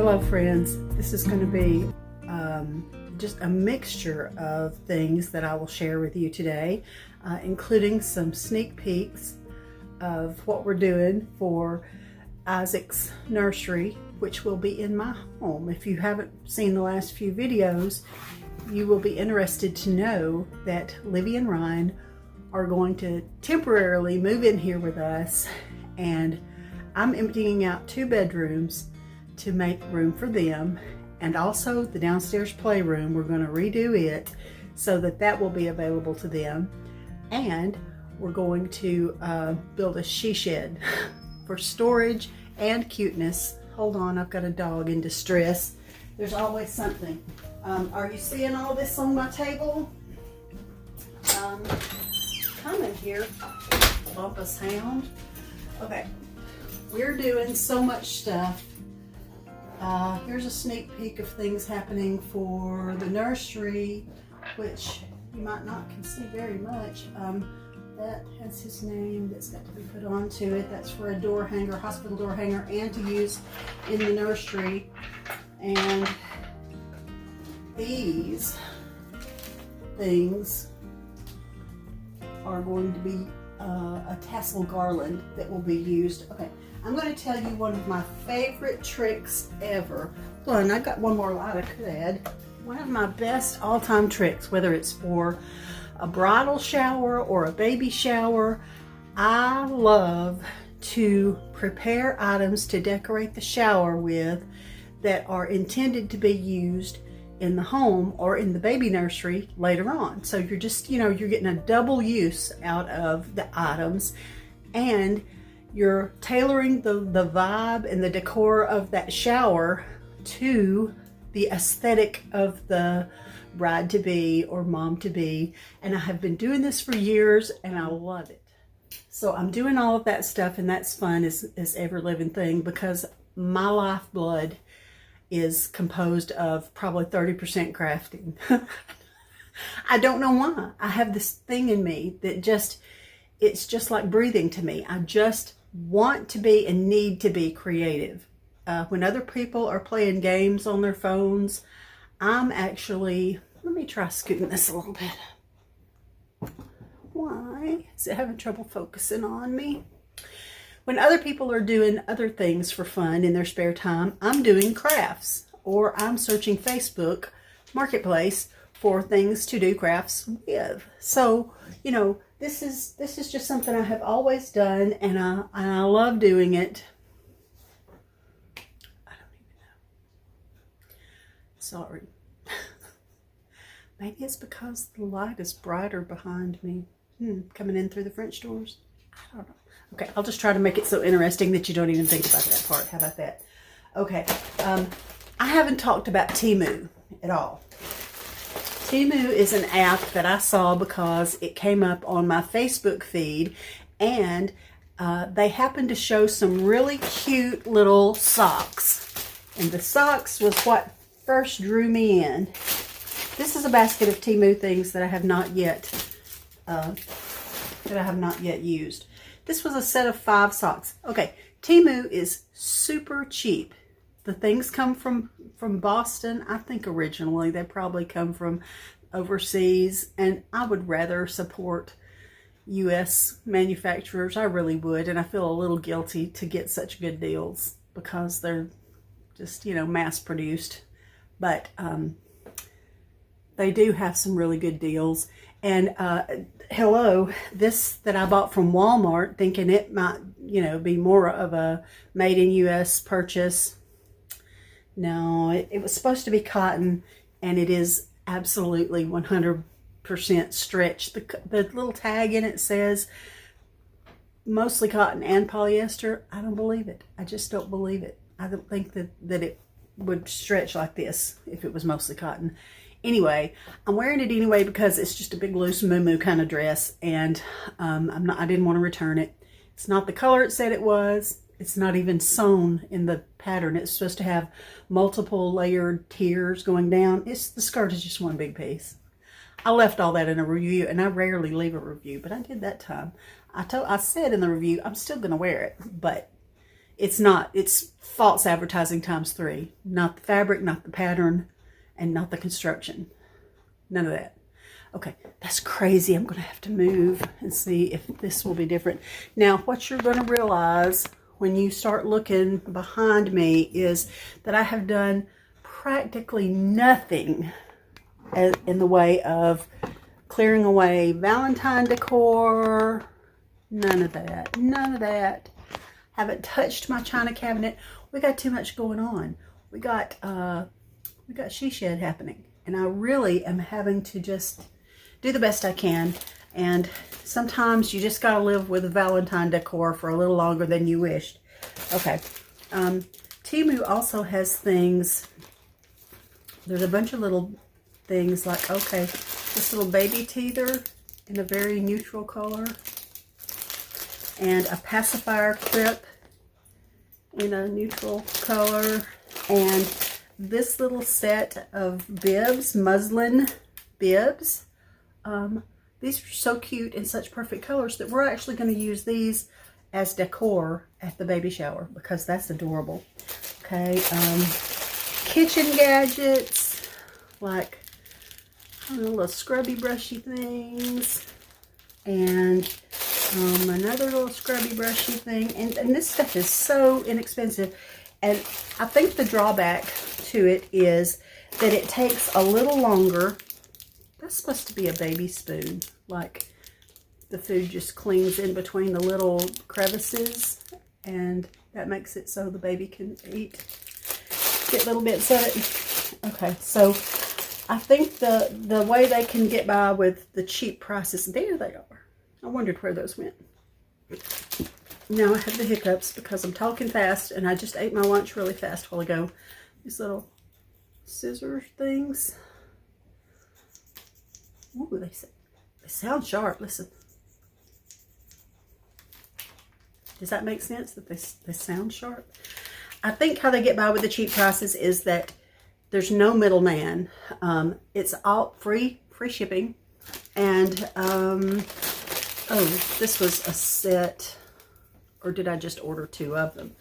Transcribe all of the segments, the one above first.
Hello friends, this is going to be just a mixture of things that I will share with you today, including some sneak peeks of what we're doing for Isaac's nursery, which will be in my home. If you haven't seen the last few videos, you will be interested to know that Livy and Ryan are going to temporarily move in here with us, and I'm emptying out 2 bedrooms to make room for them, and also the downstairs playroom. We're going to redo it so that that will be available to them, and we're going to build a she shed for storage and cuteness. Hold on, I've got a dog in distress. There's always something. Are you seeing all this on my table? Come in here, Bumpus Hound. Okay, we're doing so much stuff. Here's a sneak peek of things happening for the nursery, which you might not can see very much. That has his name that's got to be put onto it. That's for a door hanger, hospital door hanger, and to use in the nursery. And these things are going to be a tassel garland that will be used. Okay, I'm going to tell you one of my favorite tricks ever. Hold on, I got one more light I could add. One of my best all-time tricks, whether it's for a bridal shower or a baby shower, I love to prepare items to decorate the shower with that are intended to be used in the home or in the baby nursery later on. So you're just, you're getting a double use out of the items, and you're tailoring the vibe and the decor of that shower to the aesthetic of the bride-to-be or mom-to-be. And I have been doing this for years and I love it. So I'm doing all of that stuff, and that's fun as ever living thing, because my lifeblood is composed of probably 30% crafting. I don't know why. I have this thing in me that it's just like breathing to me. I just want to be and need to be creative. When other people are playing games on their phones, I'm actually, let me try scooting this a little bit. Why is it having trouble focusing on me? When other people are doing other things for fun in their spare time, I'm doing crafts, or I'm searching Facebook Marketplace for things to do crafts with. So, this is just something I have always done, and I love doing it. I don't even know. Sorry. Maybe it's because the light is brighter behind me. Coming in through the French doors. I don't know. Okay, I'll just try to make it so interesting that you don't even think about that part. How about that? Okay, I haven't talked about Temu at all. Temu is an app that I saw because it came up on my Facebook feed, and they happened to show some really cute little socks. And the socks was what first drew me in. This is a basket of Temu things that I have not yet used. This was a set of 5 socks. Okay, Temu is super cheap. The things come from Boston. I think originally they probably come from overseas, and I would rather support U.S. manufacturers. I really would, and I feel a little guilty to get such good deals because they're just, mass produced. But they do have some really good deals. And hello, this that I bought from Walmart, thinking it might, be more of a made in U.S. purchase. No, it was supposed to be cotton, and it is absolutely 100% stretch. The little tag in it says mostly cotton and polyester. I don't believe it. I just don't believe it. I don't think that it would stretch like this if it was mostly cotton. Anyway, I'm wearing it anyway because it's just a big loose moo-moo kind of dress, and I didn't want to return it. It's not the color it said it was. It's not even sewn in the pattern. It's supposed to have multiple layered tiers going down. The skirt is just one big piece. I left all that in a review, and I rarely leave a review, but I did that time. I said in the review, I'm still going to wear it, but It's not. It's false advertising times 3. Not the fabric, not the pattern, and not the construction. None of that. Okay, that's crazy. I'm going to have to move and see if this will be different. Now, what you're going to realize when you start looking behind me is that I have done practically nothing in the way of clearing away Valentine decor. None of that. None of that. Haven't touched my china cabinet. We got too much going on. We got she shed happening, and I really am having to just do the best I can. And sometimes you just gotta live with Valentine decor for a little longer than you wished. Okay. Temu also has things. There's a bunch of little things like, okay, this little baby teether in a very neutral color, and a pacifier clip in a neutral color, and this little set of bibs, muslin bibs. These are so cute and such perfect colors that we're actually going to use these as decor at the baby shower because that's adorable. Okay, kitchen gadgets like, I don't know, little scrubby brushy things, and another little scrubby brushy thing, and this stuff is so inexpensive. And I think the drawback to it is that it takes a little longer. That's supposed to be a baby spoon, like the food just clings in between the little crevices, and that makes it so the baby can get little bits of it. Okay, so I think the way they can get by with the cheap prices, there they are. I wondered where those went. Now I have the hiccups because I'm talking fast and I just ate my lunch really fast a while ago. These little scissor things. Ooh, they sound sharp. Listen. Does that make sense that they sound sharp? I think how they get by with the cheap prices is that there's no middleman. It's all free shipping. And oh, this was a set, or did I just order 2 of them?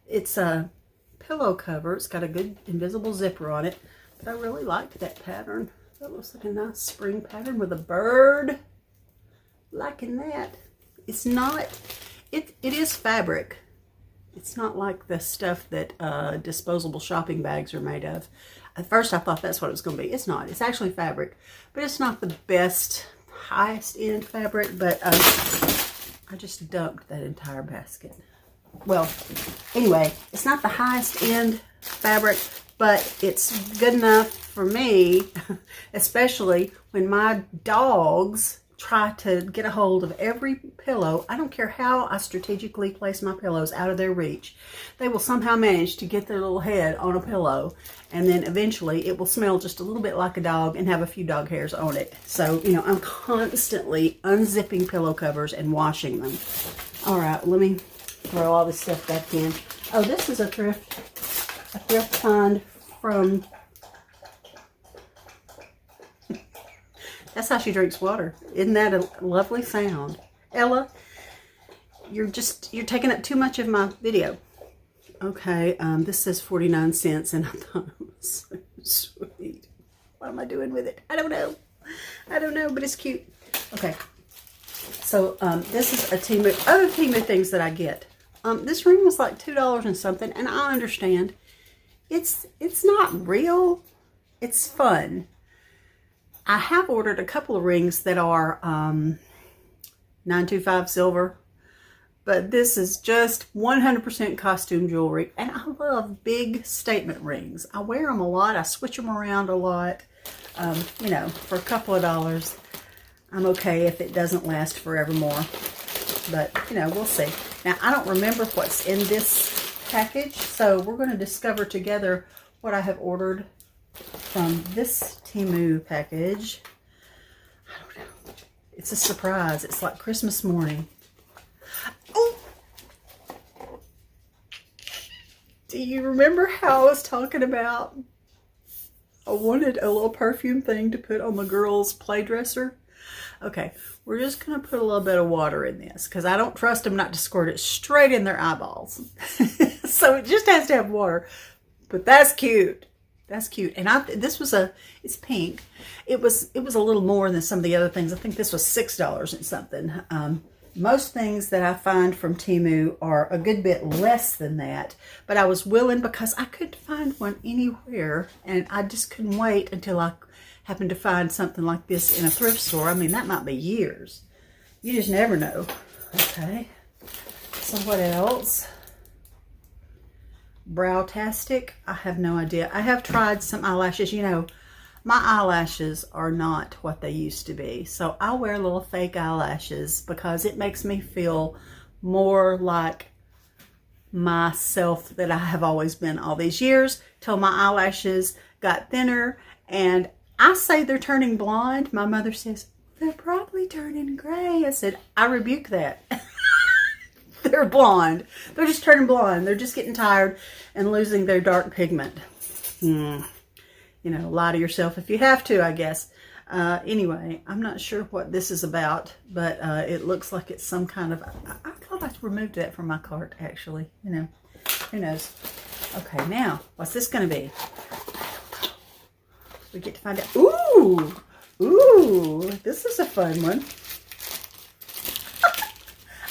It's a pillow cover. It's got a good invisible zipper on it, but I really liked that pattern. That looks like a nice spring pattern with a bird. Liking that. It's not, it is fabric. It's not like the stuff that disposable shopping bags are made of. At first I thought that's what it was going to be. It's not. It's actually fabric, but it's not the best, highest end fabric, but I just dumped that entire basket. Well, anyway, it's not the highest end fabric, but it's good enough for me, especially when my dogs try to get a hold of every pillow. I don't care how I strategically place my pillows out of their reach. They will somehow manage to get their little head on a pillow, and then eventually it will smell just a little bit like a dog and have a few dog hairs on it. So, you know, I'm constantly unzipping pillow covers and washing them. All right, let me throw all this stuff back in. Oh, this is a thrift find from... That's how she drinks water. Isn't that a lovely sound? Ella, you're taking up too much of my video. Okay, this says 49 cents, and I thought it was so sweet. What am I doing with it? I don't know. I don't know, but it's cute. Okay, so this is a Temu. Other Temu things that I get. This ring was like $2 and something, and I understand. It's not real. It's fun. I have ordered a couple of rings that are 925 silver, but this is just 100% costume jewelry, and I love big statement rings. I wear them a lot. I switch them around a lot. You know, for a couple of dollars, I'm okay if it doesn't last forevermore, but you know, we'll see. Now, I don't remember what's in this package, so we're going to discover together what I have ordered from this Temu package. I don't know. It's a surprise. It's like Christmas morning. Oh! Do you remember how I was talking about I wanted a little perfume thing to put on the girl's play dresser? Okay, we're just going to put a little bit of water in this because I don't trust them not to squirt it straight in their eyeballs. So it just has to have water. But that's cute. That's cute. And it's pink. It was a little more than some of the other things. I think this was $6 and something. Most things that I find from Temu are a good bit less than that. But I was willing because I couldn't find one anywhere. And I just couldn't wait until I happened to find something like this in a thrift store. I mean, that might be years. You just never know. Okay. So what else? Brow-tastic. I have no idea. I have tried some eyelashes. You know, my eyelashes are not what they used to be. So I wear little fake eyelashes because it makes me feel more like myself that I have always been all these years till my eyelashes got thinner. And I say they're turning blonde. My mother says, they're probably turning gray. I said, I rebuke that. They're blonde. They're just turning blonde. They're just getting tired and losing their dark pigment. You know, lie to yourself if you have to, I guess. Anyway, I'm not sure what this is about, but it looks like it's some kind of... I thought I removed that from my cart, actually. You know, who knows? Okay, now, what's this going to be? We get to find out. Ooh! Ooh! This is a fun one.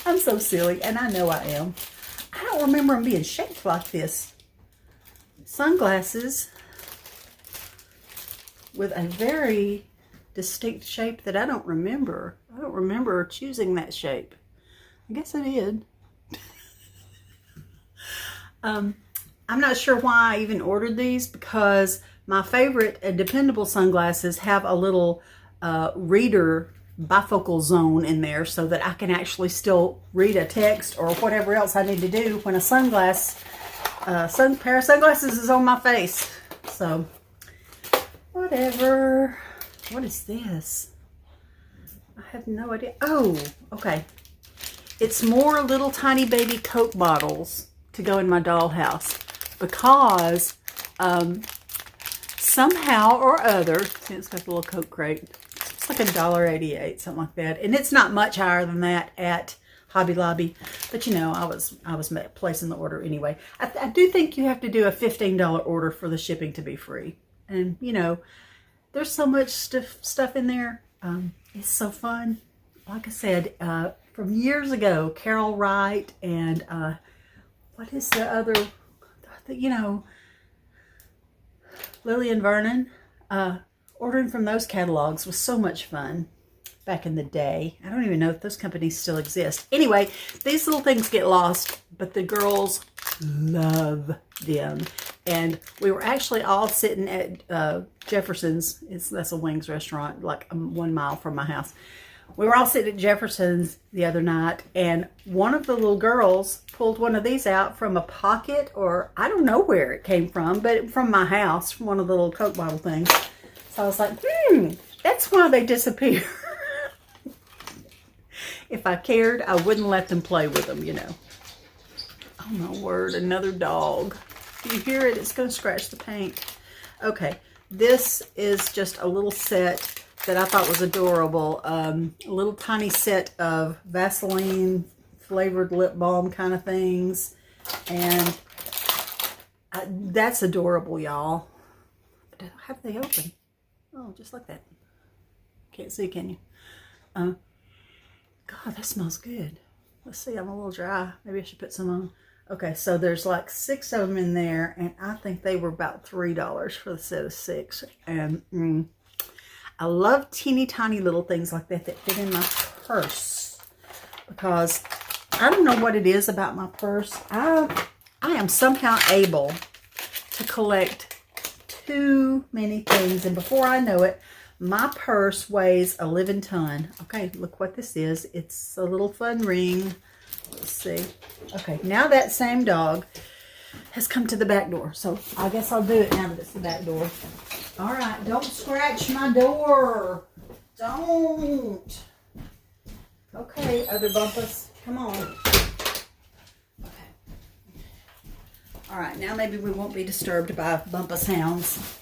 I'm so silly, and I know I am. I don't remember them being shaped like this. Sunglasses with a very distinct shape that I don't remember. I don't remember choosing that shape. I guess I did. I'm not sure why I even ordered these because my favorite and dependable sunglasses have a little reader bifocal zone in there so that I can actually still read a text or whatever else I need to do when a pair of sunglasses is on my face. So, whatever. What is this? I have no idea. Oh, okay. It's more little tiny baby Coke bottles to go in my dollhouse because somehow or other, see, it's got the little Coke crate. It's like $1.88, something like that. And it's not much higher than that at Hobby Lobby. But you know, I was placing the order anyway. I do think you have to do a $15 order for the shipping to be free. And you know, there's so much stuff in there. It's so fun. Like I said, from years ago, Carol Wright and what is the other, you know, Lillian Vernon. Ordering from those catalogs was so much fun back in the day. I don't even know if those companies still exist. Anyway, these little things get lost, but the girls love them. And we were actually all sitting at Jefferson's. That's a wings restaurant, like 1 mile from my house. We were all sitting at Jefferson's the other night, and one of the little girls pulled one of these out from a pocket, or I don't know where it came from, but from my house, from one of the little Coke bottle things. So I was like, that's why they disappear. If I cared, I wouldn't let them play with them, you know. Oh my word, another dog. Do you hear it? It's going to scratch the paint. Okay, this is just a little set that I thought was adorable. A little tiny set of Vaseline flavored lip balm kind of things. And that's adorable, y'all. But how do they open? Oh, just like that. Can't see, can you? God, that smells good. Let's see, I'm a little dry. Maybe I should put some on. Okay, so there's like 6 of them in there, and I think they were about $3 for the set of 6. And I love teeny tiny little things like that that fit in my purse, because I don't know what it is about my purse. I am somehow able to collect too many things, and before I know it, my purse weighs a living ton. Okay, look what this is. It's a little fun ring. Let's see. Okay, now that same dog has come to the back door, so I guess I'll do it now that it's the back door. All right, don't scratch my door. Don't. Okay, other bumpus, come on. Okay. All right, now maybe we won't be disturbed by bumpus sounds.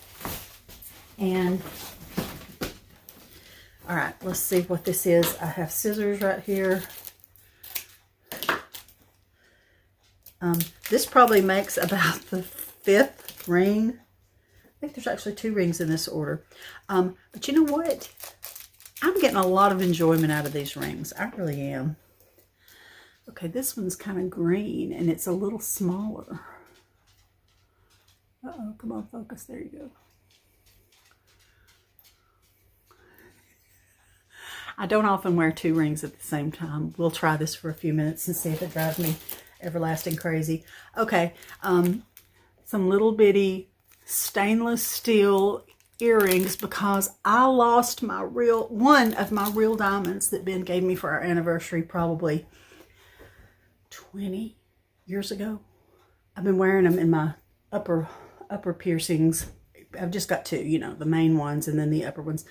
And All right, let's see what this is. I have scissors right here. This probably makes about the 5th ring. I think there's actually 2 rings in this order. But you know what? I'm getting a lot of enjoyment out of these rings. I really am. Okay, this one's kind of green and it's a little smaller. Uh-oh, come on, focus. There you go. I don't often wear 2 rings at the same time. We'll try this for a few minutes and see if it drives me everlasting crazy. Okay, some little bitty stainless steel earrings because I lost one of my real diamonds that Ben gave me for our anniversary probably 20 years ago. I've been wearing them in my upper piercings. I've just got 2, you know, the main ones and then the upper ones.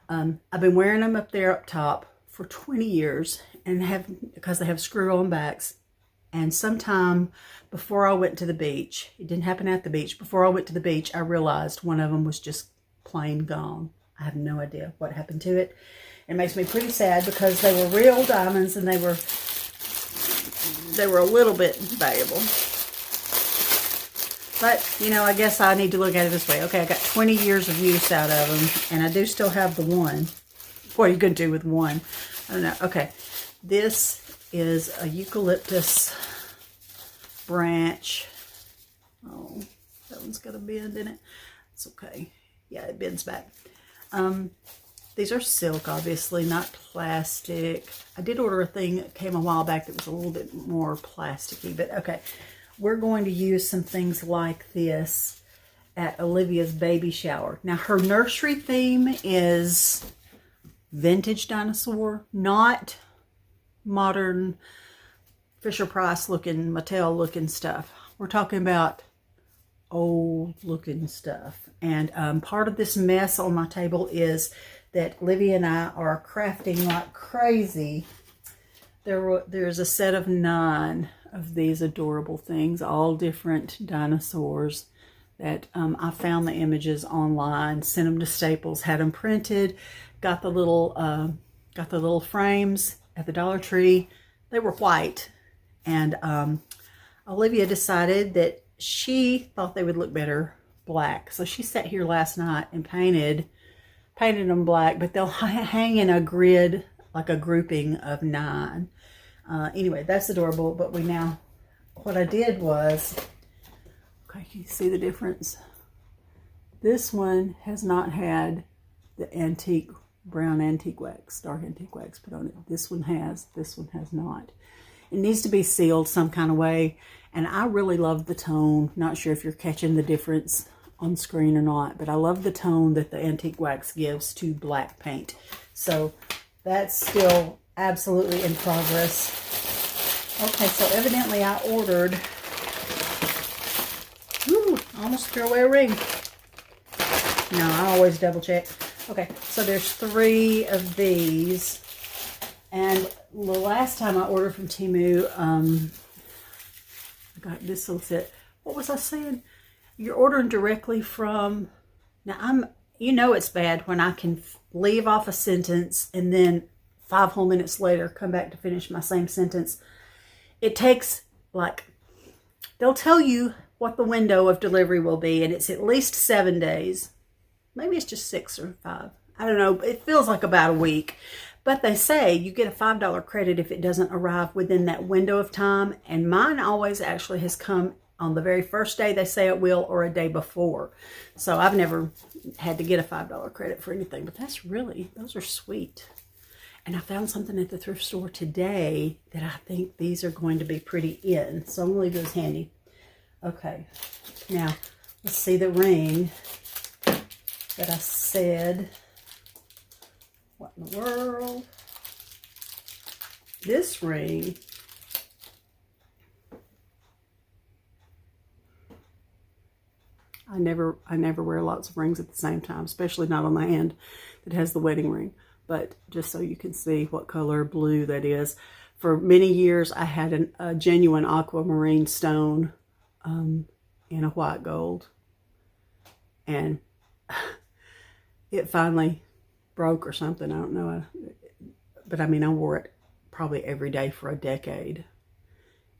I've been wearing them up there up top for 20 years and because they have screw-on backs. And sometime before I went to the beach, it didn't happen at the beach, before I went to the beach, I realized one of them was just plain gone. I have no idea what happened to it. It makes me pretty sad because they were real diamonds and they were a little bit valuable. But, you know, I guess I need to look at it this way. Okay, I got 20 years of use out of them, and I do still have the one. What are you going to do with one? I don't know. Okay, this is a eucalyptus branch. Oh, that one's got a bend in it. It's okay. Yeah, it bends back. These are silk, obviously, not plastic. I did order a thing that came a while back that was a little bit more plasticky, but okay. We're going to use some things like this at Olivia's baby shower. Now, her nursery theme is vintage dinosaur, not modern Fisher-Price looking, Mattel looking stuff. We're talking about old looking stuff. And part of this mess on my table is that Olivia and I are crafting like crazy. There's a set of 9 of these adorable things, all different dinosaurs that I found the images online, sent them to Staples, had them printed, got the little frames at the Dollar Tree. They were white, and Olivia decided that she thought they would look better black. So she sat here last night and painted them black, but they'll hang in a grid, like a grouping of 9. Anyway, that's adorable, but what I did was, okay, can you see the difference? This one has not had the brown antique wax, dark antique wax put on it. This one has not. It needs to be sealed some kind of way, and I really love the tone. Not sure if you're catching the difference on screen or not, but I love the tone that the antique wax gives to black paint. So that's still absolutely in progress. Okay, so evidently I ordered, I almost threw away a ring. No, I always double check. Okay, so there's 3 of these, and the last time I ordered from Temu, I got this little set. What was I saying? You're ordering directly from, now you know it's bad when I can leave off a sentence and then 5 whole minutes later come back to finish my same sentence. It takes, like, they'll tell you what the window of delivery will be, and it's at least 7 days. Maybe it's just 6 or 5. I don't know. It feels like about a week. But they say you get a $5 credit if it doesn't arrive within that window of time. And mine always actually has come on the very first day they say it will, or a day before. So I've never had to get a $5 credit for anything. But those are sweet. And I found something at the thrift store today that I think these are going to be pretty in. So I'm going to leave those handy. Okay. Now, let's see the ring that I said. What in the world? This ring. I never wear lots of rings at the same time, especially not on my hand that has the wedding ring. But just so you can see what color blue that is. For many years, I had a genuine aquamarine stone in a white gold. And it finally broke or something. I don't know. But I mean, I wore it probably every day for a decade.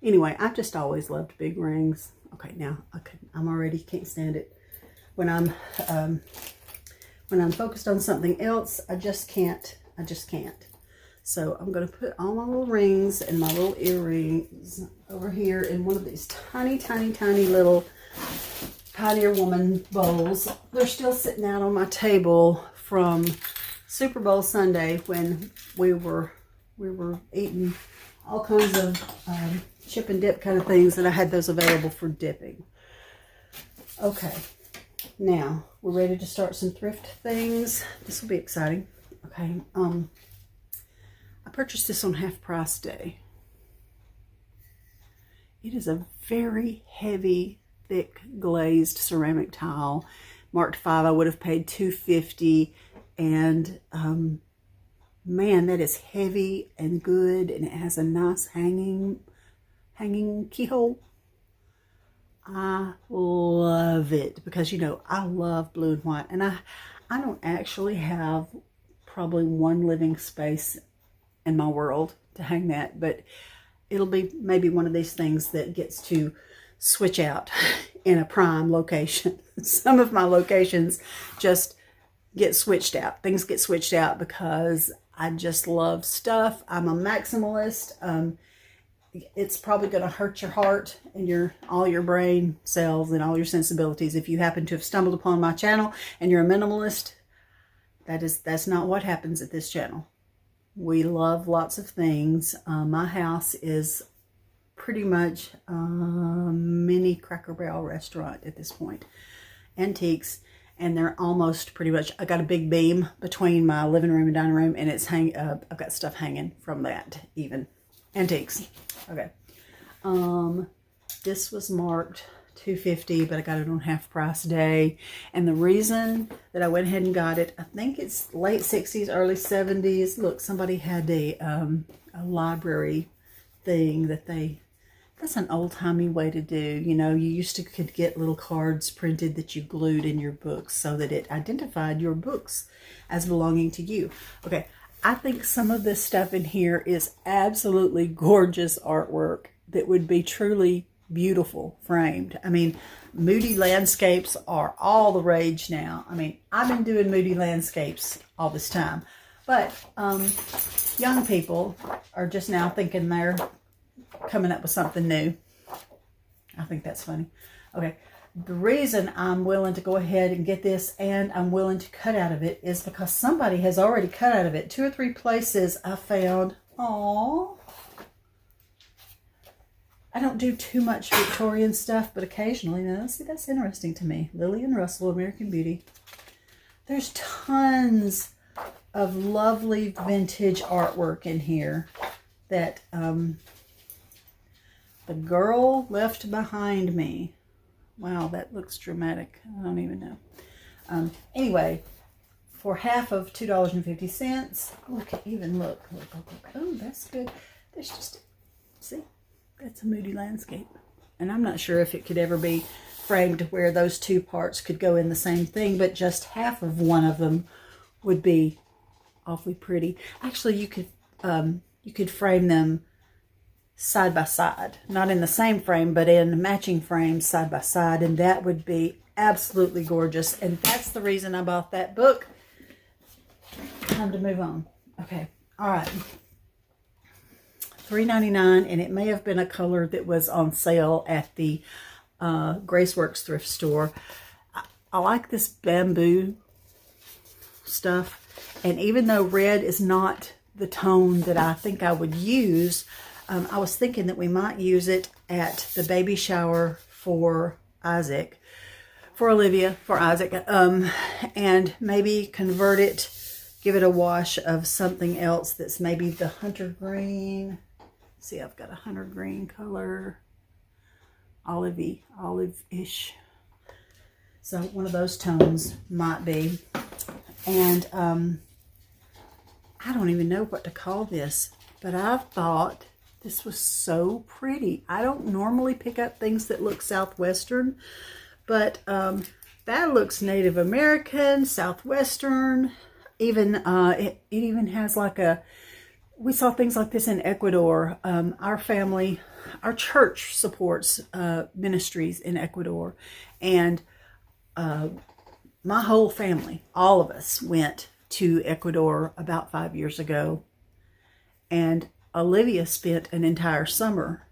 Anyway, I've just always loved big rings. Okay, now I'm already can't stand it when I'm focused on something else. I just can't. So I'm gonna put all my little rings and my little earrings over here in one of these tiny little Pioneer Woman bowls. They're still sitting out on my table from Super Bowl Sunday when we were eating all kinds of chip and dip kind of things, and I had those available for dipping. Okay, now we're ready to start some thrift things. This will be exciting. Okay, I purchased this on half price day. It is a very heavy, thick glazed ceramic tile, marked 5. I would have paid $2.50, and man, that is heavy and good, and it has a nice hanging keyhole. I love it because, you know, I love blue and white, and I don't actually have probably one living space in my world to hang that, but it'll be maybe one of these things that gets to switch out in a prime location. Some of my locations just get switched out. Things get switched out because I just love stuff. I'm a maximalist. It's probably going to hurt your heart and all your brain cells and all your sensibilities if you happen to have stumbled upon my channel and you're a minimalist. That's not what happens at this channel. We love lots of things. My house is pretty much a mini Cracker Barrel restaurant at this point. Antiques, and they're almost pretty much, I got a big beam between my living room and dining room, and it's I've got stuff hanging from that even. Antiques. Okay. This was marked $2.50, but I got it on half price day. And the reason that I went ahead and got it, I think it's late 60s, early 70s. Look, somebody had a library thing that's an old-timey way to do. You know, you could get little cards printed that you glued in your books so that it identified your books as belonging to you. Okay, I think some of this stuff in here is absolutely gorgeous artwork that would be truly beautiful framed. I mean, moody landscapes are all the rage now. I mean, I've been doing moody landscapes all this time, but young people are just now thinking they're coming up with something new. I think that's funny. Okay, the reason I'm willing to go ahead and get this and I'm willing to cut out of it is because somebody has already cut out of it. 2 or 3 places I found. Aww. I don't do too much Victorian stuff, but occasionally, now see, that's interesting to me. Lillian Russell, American Beauty. There's tons of lovely vintage artwork in here that the girl left behind me. Wow, that looks dramatic. I don't even know. Anyway, for half of $2.50, look. Oh, that's good. There's just, see, that's a moody landscape. And I'm not sure if it could ever be framed where those 2 parts could go in the same thing, but just half of one of them would be awfully pretty. Actually, you could frame them side by side, not in the same frame, but in matching frames side by side, and that would be absolutely gorgeous. And that's the reason I bought that book. Time to move on. Okay, all right. $3.99, and it may have been a color that was on sale at the Graceworks thrift store. I like this bamboo stuff, and even though red is not the tone that I think I would use, I was thinking that we might use it at the baby shower for Isaac, for Olivia, for Isaac, and maybe convert it, give it a wash of something else that's maybe the hunter green. See, I've got a hunter green color, olive-ish. So one of those tones might be. And I don't even know what to call this, but I thought this was so pretty. I don't normally pick up things that look Southwestern, but that looks Native American, Southwestern. even it even has like we saw things like this in Ecuador. Our family, our church supports ministries in Ecuador, and my whole family, all of us, went to Ecuador about 5 years ago, and Olivia spent an entire summer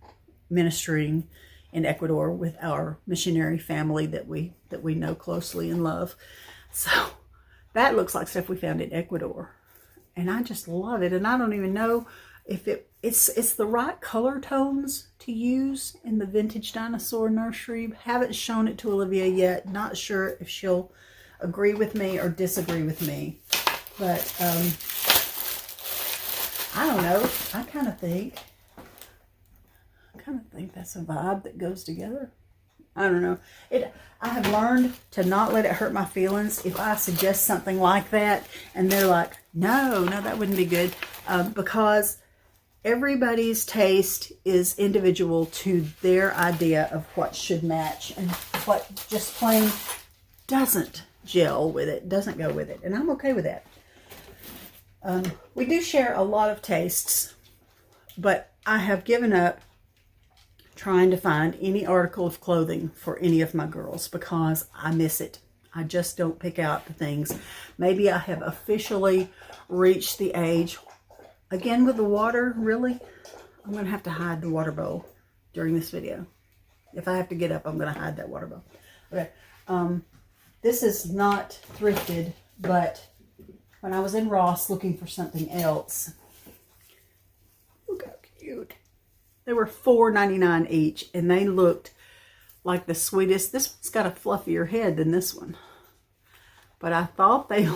ministering in Ecuador with our missionary family that we know closely and love. So that looks like stuff we found in Ecuador, and I just love it. And I don't even know if it's the right color tones to use in the vintage dinosaur nursery. Haven't shown it to Olivia yet. Not sure if she'll agree with me or disagree with me, but I don't know. I kind of think that's a vibe that goes together. I don't know. I have learned to not let it hurt my feelings if I suggest something like that and they're like, no, that wouldn't be good, because everybody's taste is individual to their idea of what should match and what just plain doesn't gel with it, doesn't go with it, and I'm okay with that. We do share a lot of tastes, but I have given up trying to find any article of clothing for any of my girls because I miss it. I just don't pick out the things. Maybe I have officially reached the age, again with the water, really? I'm going to have to hide the water bowl during this video. If I have to get up, I'm going to hide that water bowl. Okay. This is not thrifted, but when I was in Ross looking for something else, look how cute. They were $4.99 each, and they looked like the sweetest. This one's got a fluffier head than this one, but I thought they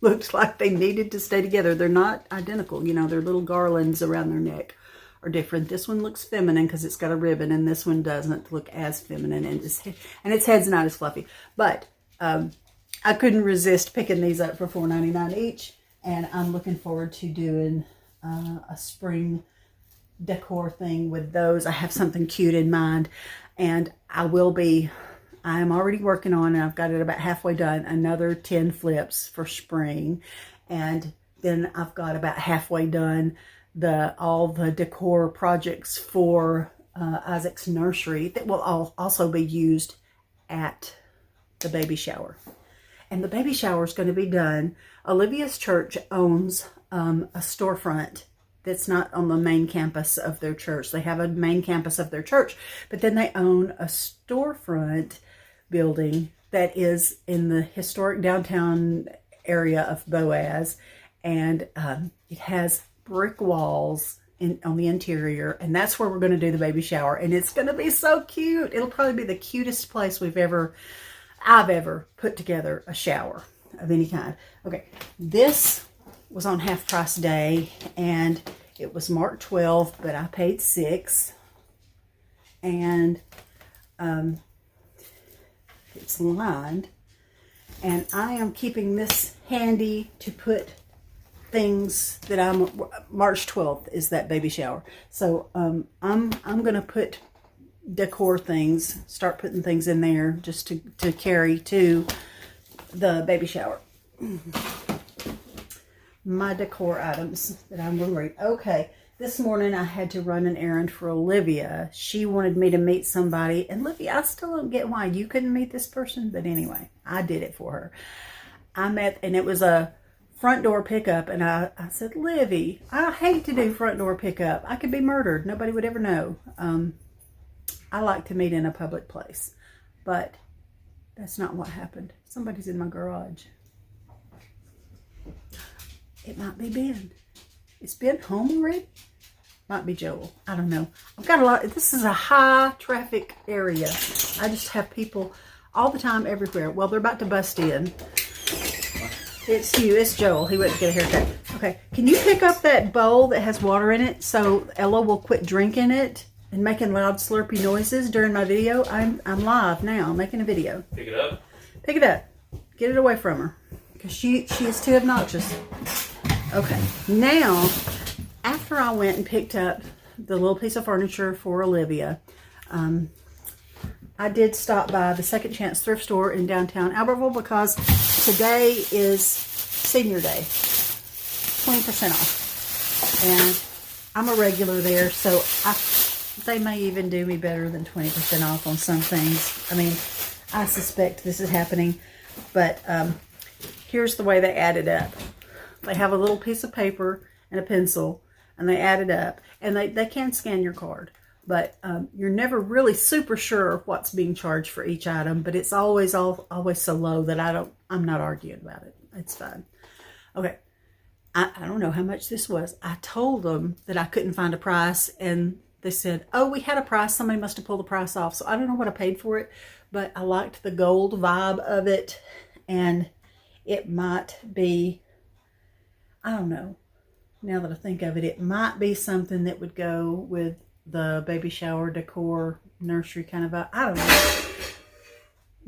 looked like they needed to stay together. They're not identical, you know, their little garlands around their neck are different. This one looks feminine because it's got a ribbon, and this one doesn't look as feminine, and its head's not as fluffy. But I couldn't resist picking these up for $4.99 each, and I'm looking forward to doing a spring decor thing with those. I have something cute in mind, and I am already working on, and I've got it about halfway done, another 10 flips for spring, and then I've got about halfway done all the decor projects for Isaac's nursery that will also be used at the baby shower. And the baby shower is going to be done. Olivia's church owns a storefront that's not on the main campus of their church. They have a main campus of their church, but then they own a storefront building that is in the historic downtown area of Boaz, and it has brick walls on the interior, and that's where we're going to do the baby shower, and it's going to be so cute. It'll probably be the cutest place I've ever put together a shower of any kind. Okay, this was on half price day, and it was marked $12, but I paid $6, and it's lined, and I am keeping this handy to put things that March 12th is that baby shower, so I'm gonna put decor things, start putting things in there just to carry to the baby shower. My decor items that I'm going to read. Okay, this morning I had to run an errand for Olivia. She wanted me to meet somebody, and Olivia, I still don't get why you couldn't meet this person, but anyway, I did it for her. And it was a front door pickup, and I said, Livy, I hate to do front door pickup. I could be murdered. Nobody would ever know. I like to meet in a public place, but that's not what happened. Somebody's in my garage. It might be Ben. Is Ben home already? Might be Joel. I don't know. I've got a lot. This is a high traffic area. I just have people all the time, everywhere. Well, they're about to bust in. It's you. It's Joel. He went to get a haircut. Okay. Can you pick up that bowl that has water in it so Ella will quit drinking it and making loud slurpy noises during my video? I'm live now, making a video. Pick it up. Pick it up. Get it away from her, because she is too obnoxious. Okay, now, after I went and picked up the little piece of furniture for Olivia, I did stop by the Second Chance thrift store in downtown Albertville, because today is Senior Day, 20% off. And I'm a regular there, so they may even do me better than 20% off on some things. I mean, I suspect this is happening, but here's the way they add it up. They have a little piece of paper and a pencil, and they add it up, and they can scan your card, but you're never really super sure what's being charged for each item, but it's always so low that I'm not arguing about it. It's fine. Okay. I don't know how much this was. I told them that I couldn't find a price, and they said, oh, we had a price. Somebody must have pulled the price off. So I don't know what I paid for it, but I liked the gold vibe of it, and it might be, I don't know, now that I think of it, it might be something that would go with the baby shower decor nursery kind of vibe. I don't know.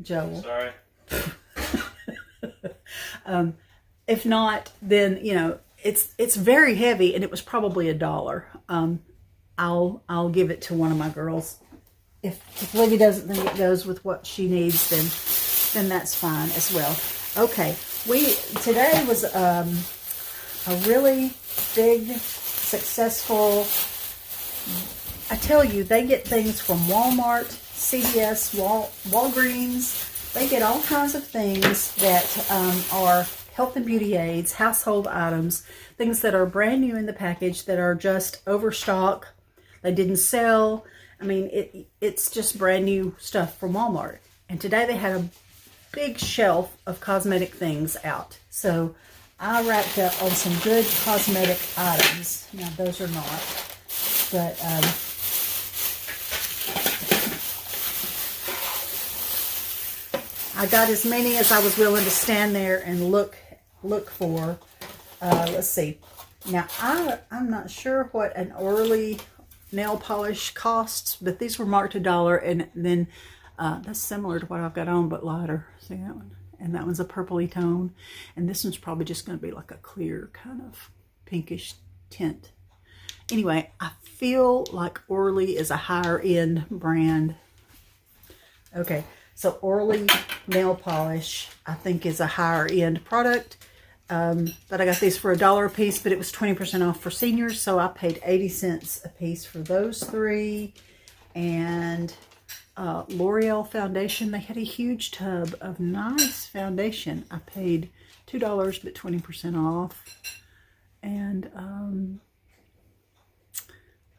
Joel. Sorry. If not, then, you know, it's very heavy, and it was probably $1. I'll give it to one of my girls. If Livy doesn't think it goes with what she needs, then that's fine as well. Okay, today was a really big, successful. I tell you, they get things from Walmart, CVS, Walgreens. They get all kinds of things that are health and beauty aids, household items, things that are brand new in the package that are just overstock. They didn't sell. I mean, it's just brand new stuff from Walmart. And today they had a big shelf of cosmetic things out. So I racked up on some good cosmetic items. Now, those are not. But I got as many as I was willing to stand there and look for. Let's see. Now, I'm not sure what an Orly nail polish costs, but these were marked $1, and then that's similar to what I've got on, but lighter. See that one? And that one's a purpley tone, and this one's probably just going to be like a clear kind of pinkish tint. Anyway, I feel like Orly is a higher end brand. Okay, so Orly nail polish, I think, is a higher end product. But I got these for $1 a piece, but it was 20% off for seniors, so I paid 80 cents a piece for those three. And L'Oreal foundation, they had a huge tub of nice foundation. I paid $2, but 20% off. And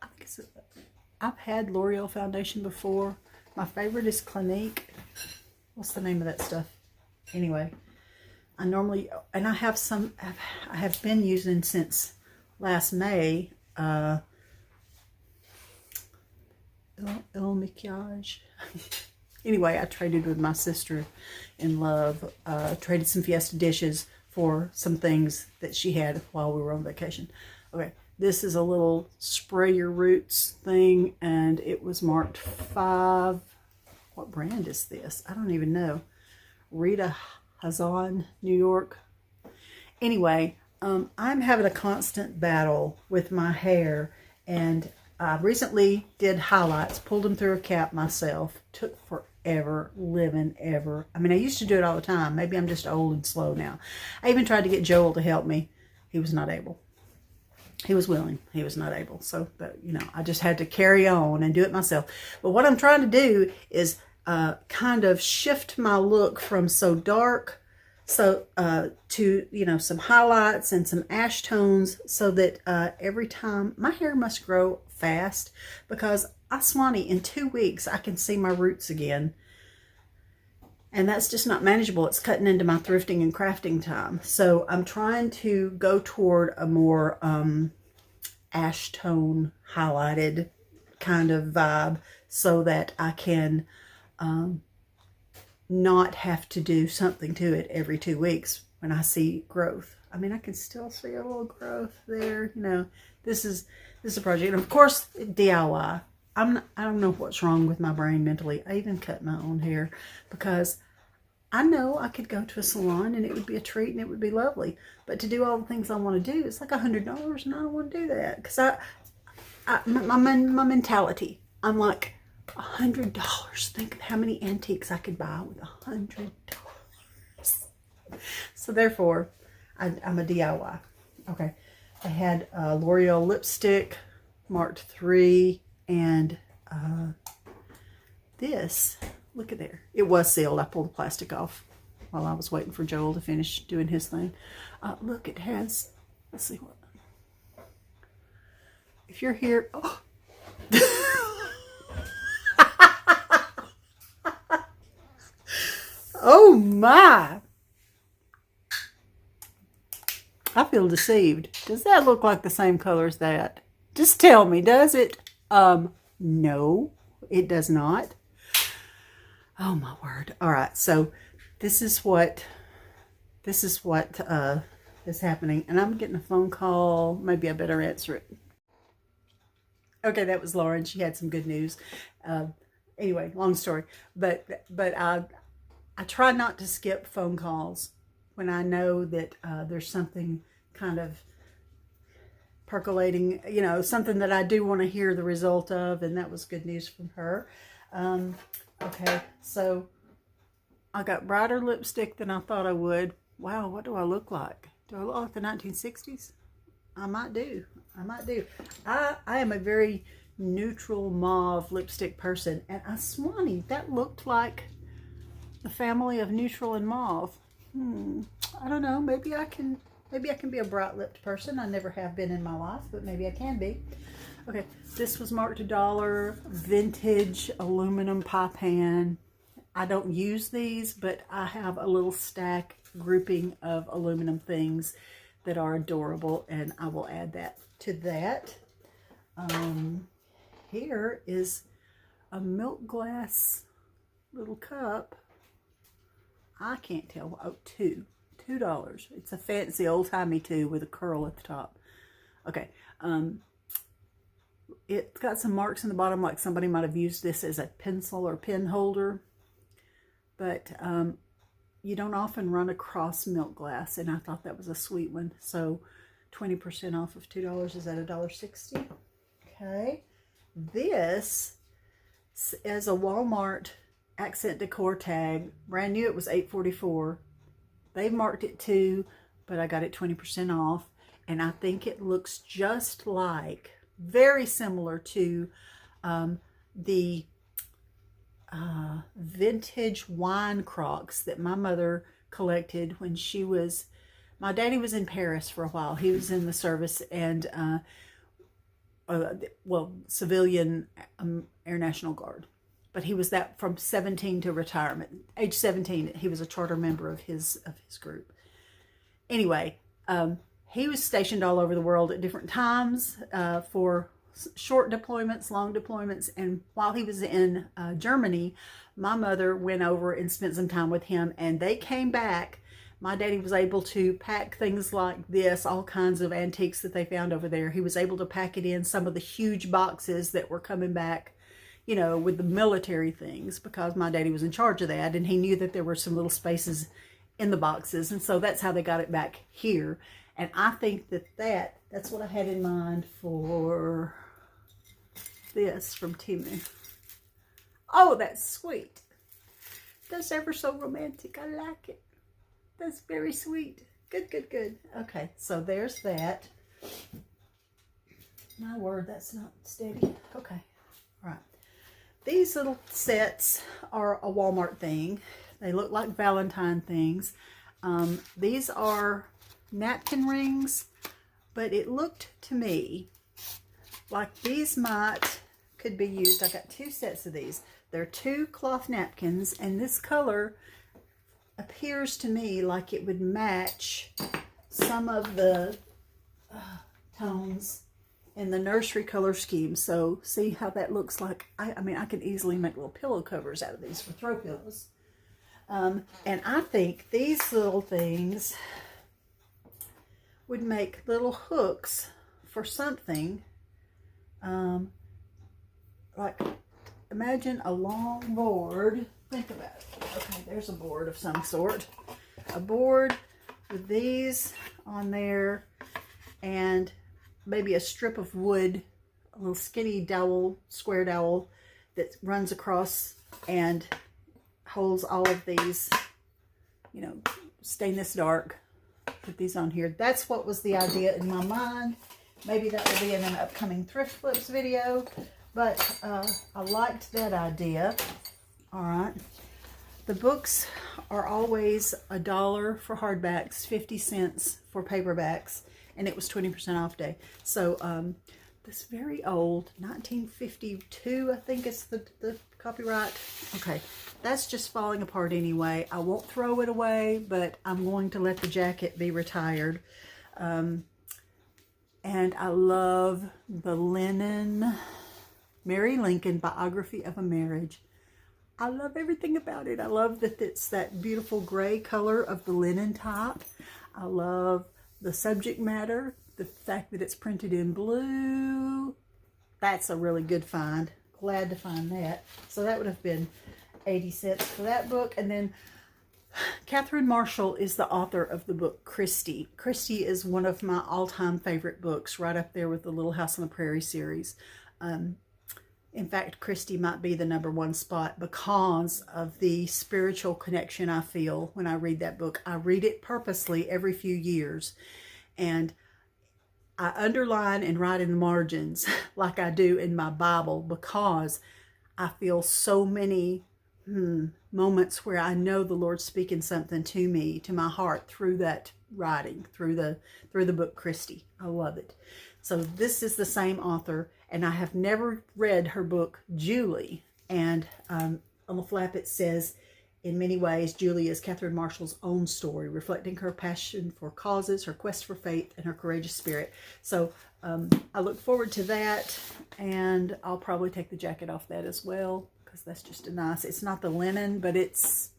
I think I've had L'Oreal foundation before. My favorite is Clinique. What's the name of that stuff? Anyway, I normally, and I have been using since last May, Il Maquillage. Anyway, I traded with my sister in love, traded some Fiesta dishes for some things that she had while we were on vacation. Okay, this is a little spray your roots thing, and it was marked 5. What brand is this? I don't even know. Rita Hazan, New York. Anyway, I'm having a constant battle with my hair, and I recently did highlights, pulled them through a cap myself. Took forever, living ever. I mean, I used to do it all the time. Maybe I'm just old and slow now. I even tried to get Joel to help me. He was not able. He was willing. He was not able. So, but, you know, I just had to carry on and do it myself. But what I'm trying to do is kind of shift my look from so dark to, you know, some highlights and some ash tones, so that every time, my hair must grow fast, because I swanee in 2 weeks I can see my roots again, and that's just not manageable. It's cutting into my thrifting and crafting time. So I'm trying to go toward a more ash tone highlighted kind of vibe, so that I can not have to do something to it every 2 weeks when I see growth. I mean, I can still see a little growth there. You know, this is a project. And of course, DIY. I don't know what's wrong with my brain mentally. I even cut my own hair, because I know I could go to a salon and it would be a treat and it would be lovely. But to do all the things I want to do, it's like $100, and I don't want to do that, because my mentality, I'm like, $100. Think of how many antiques I could buy with $100. So therefore, I'm a DIY. Okay. I had L'Oreal lipstick, marked 3, and this, look at there. It was sealed. I pulled the plastic off while I was waiting for Joel to finish doing his thing. Look, it has, let's see what. If you're here, oh. Oh my. I feel deceived. Does that look like the same color as that? Just tell me, does it? No, it does not. Oh my word. All right, so this is what is happening, and I'm getting a phone call. Maybe I better answer it. Okay, that was Lauren. She had some good news. Anyway, long story, but I try not to skip phone calls when I know that there's something kind of percolating, you know, something that I do want to hear the result of, and that was good news from her. Okay, so I got brighter lipstick than I thought I would. Wow, what do I look like? Do I look like the 1960s? I might do. I might do. I am a very neutral mauve lipstick person, and I swanny, that looked like the family of neutral and mauve. I don't know. Maybe I can be a bright-lipped person. I never have been in my life, but maybe I can be. Okay, this was marked $1. Vintage aluminum pie pan. I don't use these, but I have a little stack grouping of aluminum things that are adorable, and I will add that to that. Here is a milk glass little cup. I can't tell. Oh, $2. It's a fancy old-timey 2 with a curl at the top. Okay. It's got some marks in the bottom, like somebody might have used this as a pencil or pen holder. But you don't often run across milk glass, and I thought that was a sweet one. So 20% off of $2 is at $1.60. Okay. This is a Walmart accent decor tag. Brand new, it was $8.44. They marked it $2, but I got it 20% off. And I think it looks just like, very similar to the vintage wine crocks that my mother collected when she was, my daddy was in Paris for a while. He was in the service, and well, civilian Air National Guard. But he was that from 17 to retirement. Age 17, he was a charter member of his group. Anyway, he was stationed all over the world at different times for short deployments, long deployments. And while he was in Germany, my mother went over and spent some time with him, and they came back. My daddy was able to pack things like this, all kinds of antiques that they found over there. He was able to pack it in some of the huge boxes that were coming back, you know, with the military things, because my daddy was in charge of that, and he knew that there were some little spaces in the boxes, and so that's how they got it back here. And I think that's what I had in mind for this from Temu. Oh, that's sweet. That's ever so romantic. I like it. That's very sweet. Good, good, good. Okay, so there's that. My word, that's not steady. Okay, all right. These little sets are a Walmart thing. They look like Valentine things. These are napkin rings, but it looked to me like these could be used. I got 2 sets of these. They're 2 cloth napkins, and this color appears to me like it would match some of the tones in the nursery color scheme. So see how that looks like. I mean, I can easily make little pillow covers out of these for throw pillows. And I think these little things would make little hooks for something. Like, imagine a long board. Think about it. Okay, there's a board of some sort. A board with these on there, and maybe a strip of wood, a little skinny dowel, square dowel that runs across and holds all of these, you know, stainless dark put these on here. That's what was the idea in my mind. Maybe that will be in an upcoming Thrift Flips video. But I liked that idea. All right. The books are always $1 for hardbacks, 50 cents for paperbacks, and it was 20% off day. So this very old 1952, I think it's the copyright. Okay, that's just falling apart anyway. I won't throw it away, but I'm going to let the jacket be retired. And I love the linen Mary Lincoln Biography of a Marriage. I love everything about it. I love that it's that beautiful gray color of the linen top. I love the subject matter, the fact that it's printed in blue. That's a really good find. Glad to find that. So that would have been 80 cents for that book. And then Catherine Marshall is the author of the book Christie. Christie is one of my all-time favorite books, right up there with the Little House on the Prairie series. In fact, Christie might be the #1 spot because of the spiritual connection I feel when I read that book. I read it purposely every few years, and I underline and write in the margins like I do in my Bible because I feel so many moments where I know the Lord's speaking something to me, to my heart, through that writing, through the book Christie. I love it. So this is the same author, and I have never read her book, Julie. And on the flap it says, in many ways, Julie is Catherine Marshall's own story, reflecting her passion for causes, her quest for faith, and her courageous spirit. So I look forward to that, and I'll probably take the jacket off that as well, because that's just a nice, it's not the linen, but it's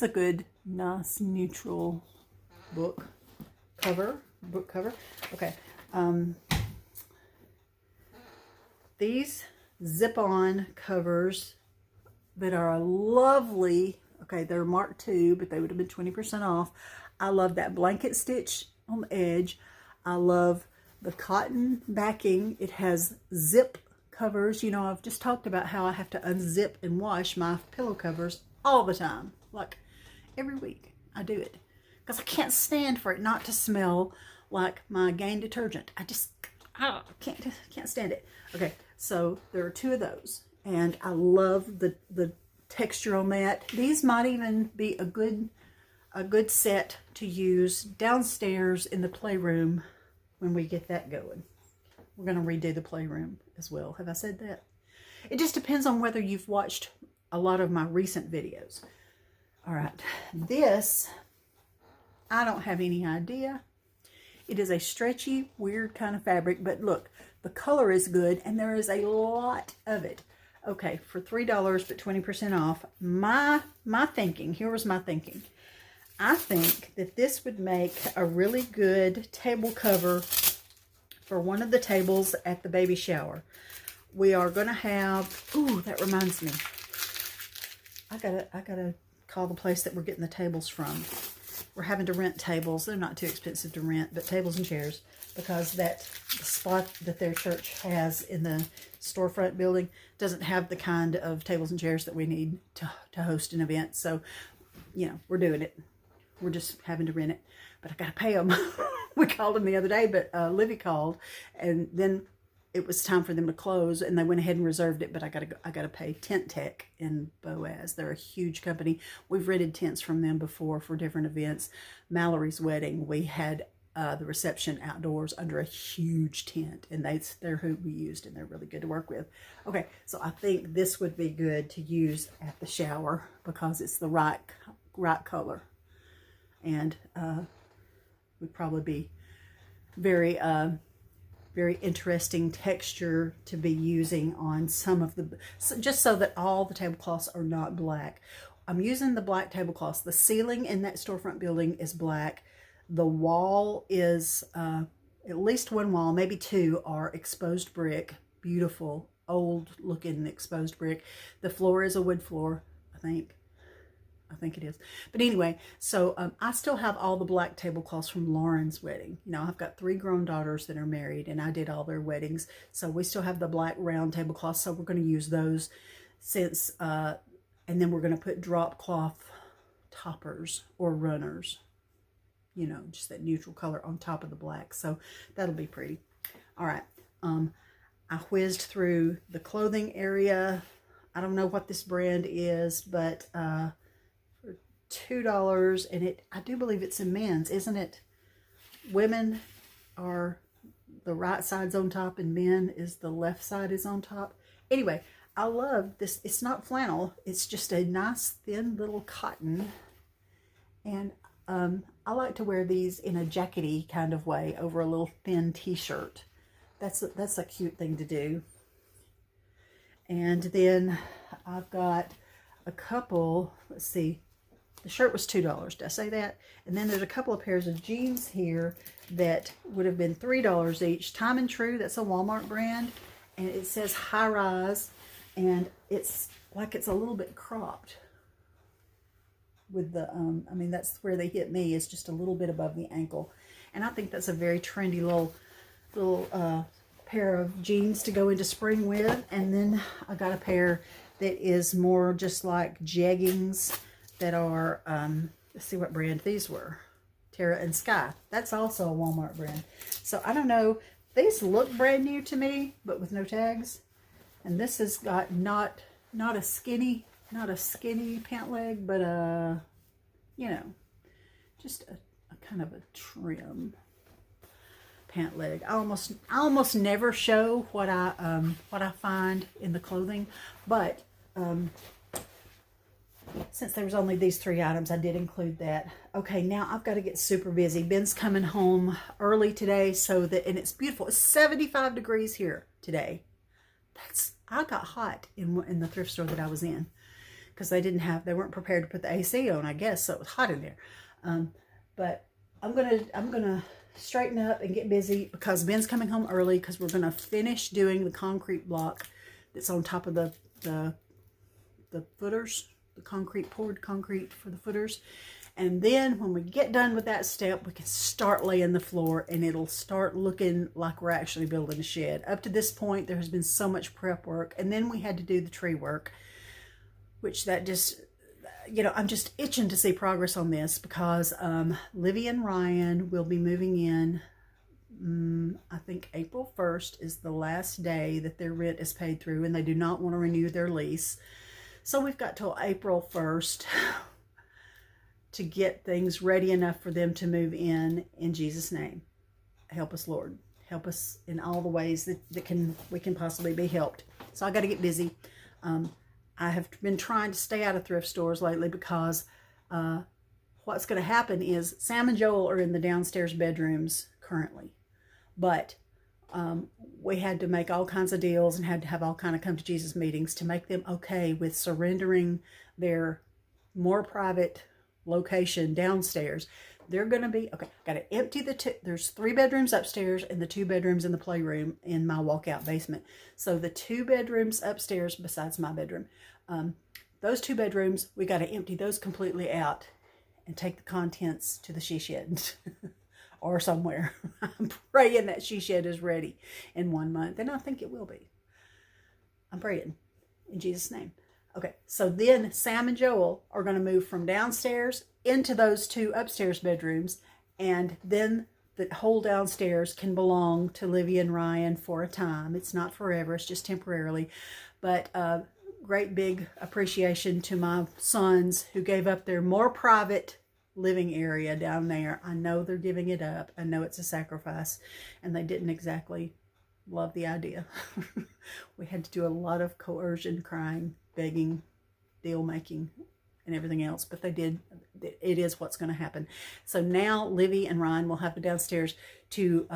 a good, nice, neutral book cover. Okay. These zip-on covers that are lovely. Okay, they're Mark II, but they would have been 20% off. I love that blanket stitch on the edge. I love the cotton backing. It has zip covers. You know, I've just talked about how I have to unzip and wash my pillow covers all the time. Like every week I do it because I can't stand for it not to smell like my Gain detergent. I can't stand it. Okay, so there are 2 of those, and I love the texture on that. These might even be a good set to use downstairs in the playroom when we get that going. We're going to redo the playroom as well. Have I said that? It just depends on whether you've watched a lot of my recent videos. All right, this, I don't have any idea. It is a stretchy, weird kind of fabric, but look, the color is good, and there is a lot of it. Okay, for $3, but 20% off, my thinking, here was my thinking. I think that this would make a really good table cover for one of the tables at the baby shower. We are going to have, ooh, that reminds me. I gotta call the place that we're getting the tables from. We're having to rent tables. They're not too expensive to rent, but tables and chairs, because that spot that their church has in the storefront building doesn't have the kind of tables and chairs that we need to host an event. So, you know, we're doing it. We're just having to rent it, but I got to pay them. We called them the other day, but Livy called, and then it was time for them to close, and they went ahead and reserved it, but I gotta pay Tent Tech in Boaz. They're a huge company. We've rented tents from them before for different events. Mallory's wedding, we had the reception outdoors under a huge tent, and they're who we used, and they're really good to work with. Okay, so I think this would be good to use at the shower because it's the right color, and would probably be very interesting texture to be using on some of the, just so that all the tablecloths are not black. I'm using the black tablecloths. The ceiling in that storefront building is black. The wall is, at least one wall, maybe 2, are exposed brick. Beautiful, old looking exposed brick. The floor is a wood floor, I think it is. But anyway, so I still have all the black tablecloths from Lauren's wedding. You know, I've got 3 grown daughters that are married, and I did all their weddings. So we still have the black round tablecloths. So we're going to use those since, and then we're going to put drop cloth toppers or runners. you know, just that neutral color on top of the black. So that'll be pretty. All right. I whizzed through the clothing area. I don't know what this brand is, but for $2, and I do believe it's in men's, isn't it? Women are the right side's on top, and men is the left side is on top. Anyway, I love this. It's not flannel. It's just a nice thin little cotton, and I like to wear these in a jackety kind of way over a little thin t-shirt. That's a cute thing to do. And then I've got a couple, let's see, the shirt was $2. Did I say that? And then there's a couple of pairs of jeans here that would have been $3 each. Time and True, that's a Walmart brand. And it says high rise. And it's like it's a little bit cropped. With the, I mean, that's where they hit me. It's just a little bit above the ankle. And I think that's a very trendy little pair of jeans to go into spring with. And then I got a pair that is more just like jeggings that are, let's see what brand these were. Terra and Sky. That's also a Walmart brand. So I don't know. These look brand new to me, but with no tags. And this has got not a skinny pant leg, but you know, just a kind of a trim pant leg. I almost never show what I find in the clothing, but since there was only these 3 items, I did include that. Okay, now I've got to get super busy. Ben's coming home early today, and it's beautiful. It's 75 degrees here today. I got hot in the thrift store that I was in, because they weren't prepared to put the AC on, I guess, so it was hot in there. But I'm gonna straighten up and get busy, because Ben's coming home early, because we're gonna finish doing the concrete block that's on top of the footers, the poured concrete for the footers. And then when we get done with that step, we can start laying the floor, and it'll start looking like we're actually building a shed. Up to this point, there has been so much prep work, and then we had to do the tree work, which that just, you know, I'm just itching to see progress on this, because Livy and Ryan will be moving in. I think April 1st is the last day that their rent is paid through, and they do not want to renew their lease. So we've got till April 1st to get things ready enough for them to move in Jesus' name. Help us, Lord. Help us in all the ways that we can possibly be helped. So I got to get busy. I have been trying to stay out of thrift stores lately, because what's going to happen is Sam and Joel are in the downstairs bedrooms currently. But we had to make all kinds of deals and had to have all kind of come to Jesus meetings to make them okay with surrendering their more private location downstairs. They're going to be, okay, got to empty there's 3 bedrooms upstairs and the 2 bedrooms in the playroom in my walkout basement. So the 2 bedrooms upstairs, besides my bedroom, those 2 bedrooms, we got to empty those completely out and take the contents to the she shed or somewhere. I'm praying that she shed is ready in 1 month, and I think it will be. I'm praying in Jesus' name. Okay, so then Sam and Joel are going to move from downstairs into those 2 upstairs bedrooms, and then the whole downstairs can belong to Livy and Ryan for a time. It's not forever, it's just temporarily. But great big appreciation to my sons who gave up their more private living area down there. I know they're giving it up. I know it's a sacrifice, and they didn't exactly love the idea. We had to do a lot of coercion, crying, begging, deal making, and everything else, but they did. It is what's going to happen. So now Livy and Ryan will have the downstairs to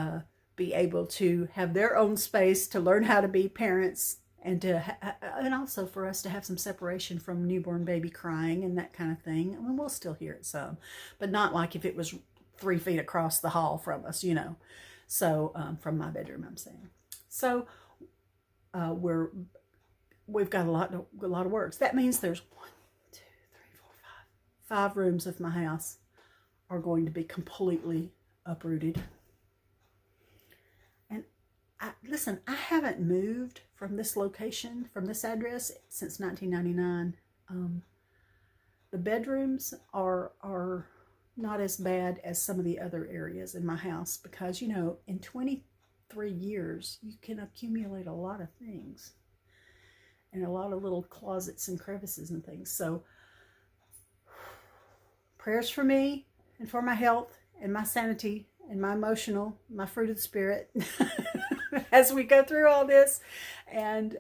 be able to have their own space to learn how to be parents, and and also for us to have some separation from newborn baby crying and that kind of thing. I mean, we'll still hear it some, but not like if it was 3 feet across the hall from us, you know. So from my bedroom, I'm saying. So we've got a lot of work. So that means there's 5 rooms of my house are going to be completely uprooted. And listen, I haven't moved from this location, from this address, since 1999. The bedrooms are not as bad as some of the other areas in my house, because, you know, in 23 years, you can accumulate a lot of things and a lot of little closets and crevices and things. So prayers for me and for my health and my sanity and my emotional, my fruit of the spirit as we go through all this. And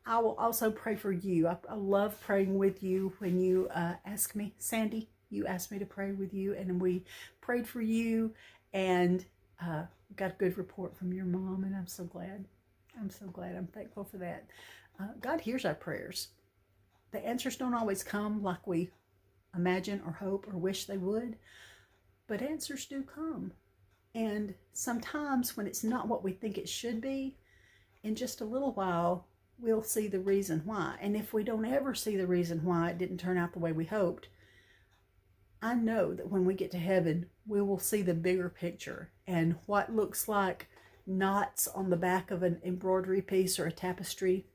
I will also pray for you. I love praying with you. When you ask me, Sandy, you asked me to pray with you, and we prayed for you, and got a good report from your mom, and I'm so glad. I'm so glad. I'm thankful for that. God hears our prayers. The answers don't always come like we imagine or hope or wish they would, but answers do come. And sometimes when it's not what we think it should be, in just a little while, we'll see the reason why. And if we don't ever see the reason why it didn't turn out the way we hoped, I know that when we get to heaven, we will see the bigger picture, and what looks like knots on the back of an embroidery piece or a tapestry.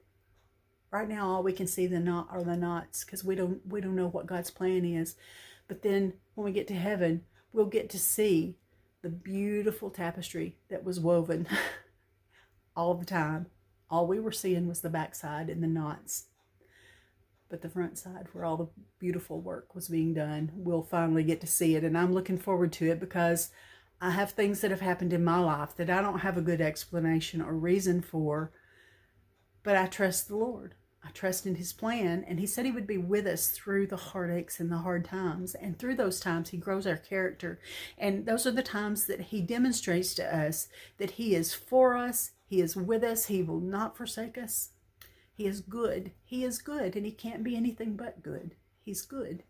Right now, all we can see are the knots, because we don't know what God's plan is. But then when we get to heaven, we'll get to see the beautiful tapestry that was woven all the time. All we were seeing was the backside and the knots. But the front side, where all the beautiful work was being done, we'll finally get to see it. And I'm looking forward to it, because I have things that have happened in my life that I don't have a good explanation or reason for, but I trust the Lord. I trust in His plan, and He said He would be with us through the heartaches and the hard times. And through those times, He grows our character. And those are the times that He demonstrates to us that He is for us, He is with us, He will not forsake us. He is good. He is good, and He can't be anything but good. He's good.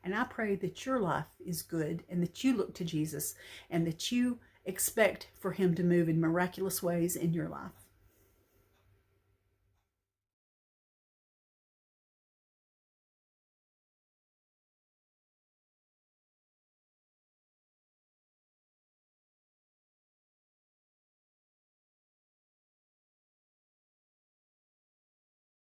And I pray that your life is good, and that you look to Jesus, and that you expect for Him to move in miraculous ways in your life.